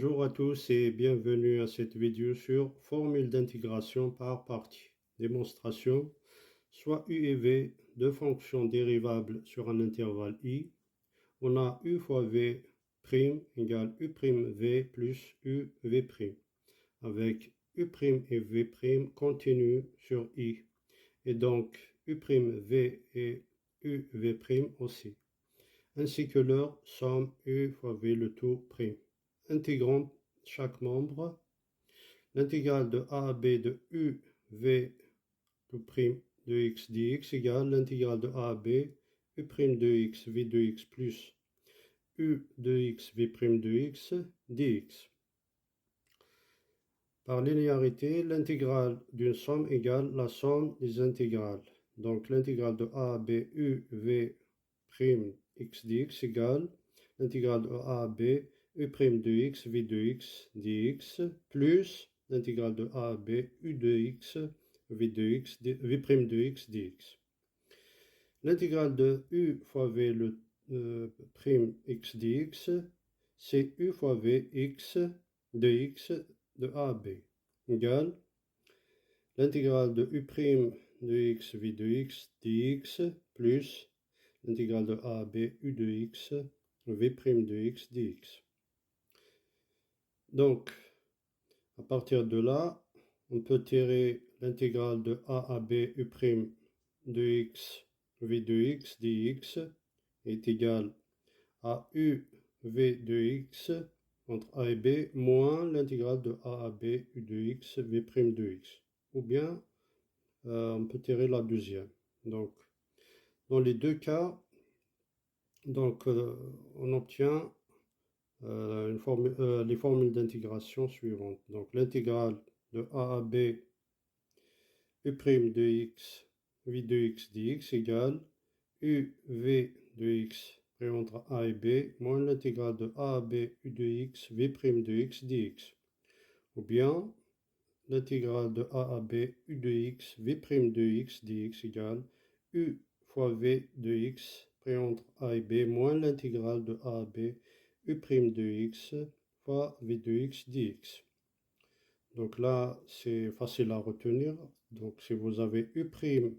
Bonjour à tous et bienvenue à cette vidéo sur formule d'intégration par partie. Démonstration, soit U et V, deux fonctions dérivables sur un intervalle I. On a U fois V' égale U' V plus U V', avec U' et V' continus sur I, et donc U' V et U V' aussi, ainsi que leur somme U fois V le tout prime. Intégrons chaque membre. L'intégrale de a à b de u v tout prime de x dx égale l'intégrale de a à b u prime de x v de x plus u de x v prime de x dx. Par linéarité, l'intégrale d'une somme égale la somme des intégrales. Donc l'intégrale de a à b u v prime x dx égale l'intégrale de a à b u prime de x v de x dx plus l'intégrale de a à b u de x v de x v prime de x dx. L'intégrale de u fois v le prime x dx, c'est u fois v x de x de a à b égale l'intégrale de u prime de x v de x dx plus l'intégrale de a à b u de x v prime de x dx. Donc, à partir de là, on peut tirer l'intégrale de a à b u prime de x v de x dx est égale à u v de x entre a et b moins l'intégrale de a à b u de x v prime de x. Ou bien, on peut tirer la deuxième. Donc, dans les deux cas, on obtient les formules d'intégration suivantes. Donc, l'intégrale de a à b u prime de x v de x dx égale u v de x pris entre a et b moins l'intégrale de a à b u de x v prime de x dx. Ou bien, l'intégrale de a à b u de x v prime de x dx égale u fois v de x pris entre a et b moins l'intégrale de a à b u prime de x fois v de x dx. Donc là, c'est facile à retenir. Donc si vous avez u prime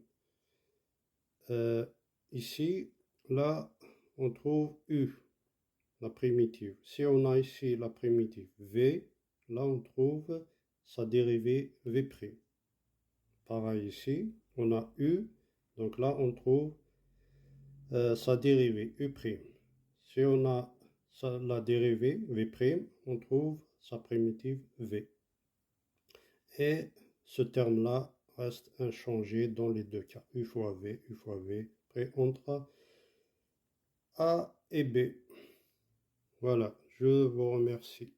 ici, là, on trouve u, la primitive. Si on a ici la primitive v, là, on trouve sa dérivée v'. Pareil ici, on a u, donc là, on trouve sa dérivée u'. Si on a la dérivée v', on trouve sa primitive v. Et ce terme-là reste inchangé dans les deux cas, u fois v pris entre a et b. Voilà, je vous remercie.